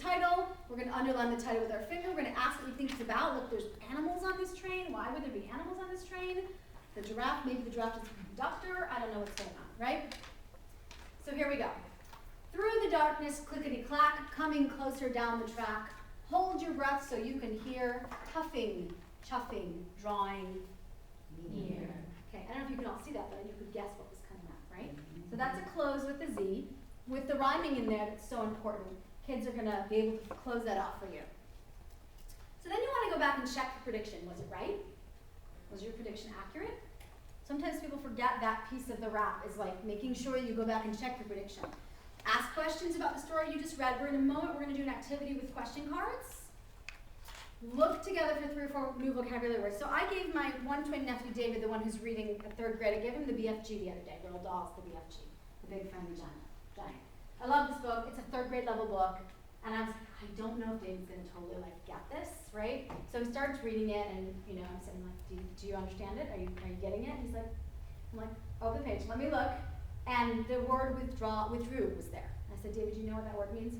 title. We're going to underline the title with our finger. We're going to ask what we think it's about. Look, there's animals on this train. Why would there be animals on this train? The giraffe, maybe the giraffe is the conductor. I don't know what's going on, right? So here we go. Through the darkness, clickety-clack, coming closer down the track. Hold your breath so you can hear puffing, chuffing, drawing near. Okay, I don't know if you can all see that, but you could guess what was coming up, right? So that's a close with a Z. With the rhyming in there, that's so important. Kids are going to be able to close that off for you. So then you want to go back and check the prediction. Was it right? Was your prediction accurate? Sometimes people forget that piece of the rap is like making sure you go back and check your prediction. Ask questions about the story you just read. In a moment, we're going to do an activity with question cards. Look together for 3 or 4 new vocabulary words. So I gave my one twin nephew, David, the one who's reading a 3rd grade, I gave him the BFG the other day, Little Dolls, the BFG, the Big Friendly Giant. I love this book. It's a 3rd grade level book. And I was like, I don't know if David's going to totally get this, right? So he starts reading it, and I'm saying do you understand it? Are you getting it? He's like, I'm like, open the page, let me look. And the word withdrew was there. I said, David, do you know what that word means?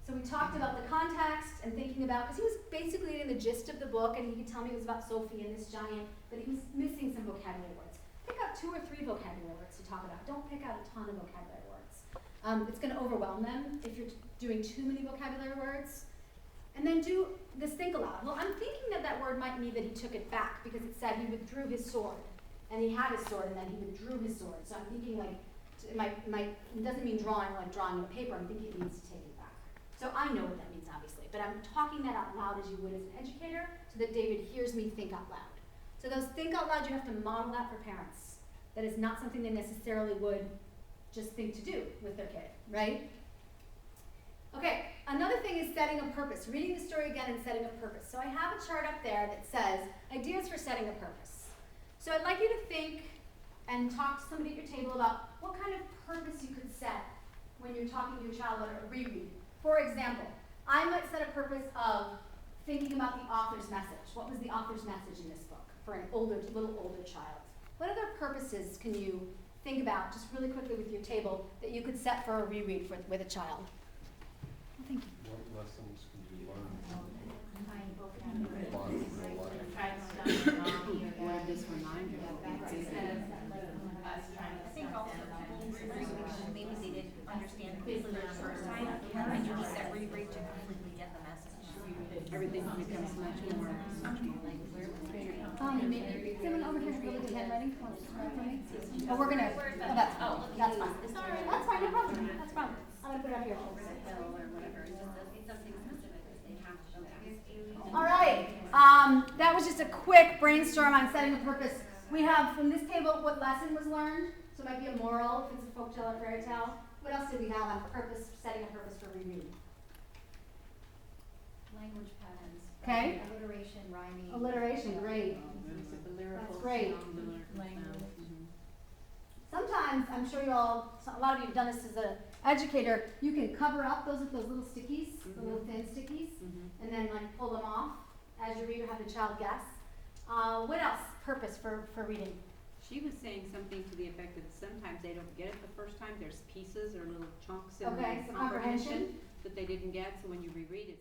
So we talked about the context and thinking about, because he was basically getting the gist of the book, and he could tell me it was about Sophie and this giant, but he was missing some vocabulary words. Pick out 2 or 3 vocabulary words to talk about. Don't pick out a ton of vocabulary words. It's going to overwhelm them if you're doing too many vocabulary words. And then do this think aloud. Well, I'm thinking that word might mean that he took it back because it said he withdrew his sword. And he had his sword and then he withdrew his sword. So I'm thinking it doesn't mean drawing like drawing on a paper. I'm thinking it means to take it back. So I know what that means, obviously. But I'm talking that out loud as you would as an educator so that David hears me think out loud. So those think out loud, you have to model that for parents. That is not something they necessarily would just think to do with their kid, right? Okay, another thing is setting a purpose. Reading the story again and setting a purpose. So I have a chart up there that says ideas for setting a purpose. So I'd like you to think and talk to somebody at your table about what kind of purpose you could set when you're talking to your child about a reread. For example, I might set a purpose of thinking about the author's message. What was the author's message in this book for an little older child? What other purposes can you think about just really quickly with your table that you could set for a reread with a child? Well, thank you. What lessons can you learn? This reminder I think also maybe they didn't understand completely the first time, and you need that reread to completely get the message. everything becomes much more. Maybe someone over here has really good handwriting. Oh, we're gonna. Oh, that's fine. That's fine. That's fine. No problem. That's fine. I'm gonna put it up here. All right. That was just a quick brainstorm on setting a purpose. We have from this table what lesson was learned. So it might be a moral if it's a folk tale or fairy tale. What else do we have on purpose? Setting a purpose for rereading. Language patterns. Okay. Alliteration, rhyming. Alliteration, great. That's great. Sometimes, I'm sure a lot of you have done this as an educator, you can cover up those with those little stickies, the little thin stickies, and then pull them off as you read or have the child guess. What else? Purpose for reading. She was saying something to the effect that sometimes they don't get it the first time. There's pieces or little chunks in Okay, the so comprehension that they didn't get. So when you reread it,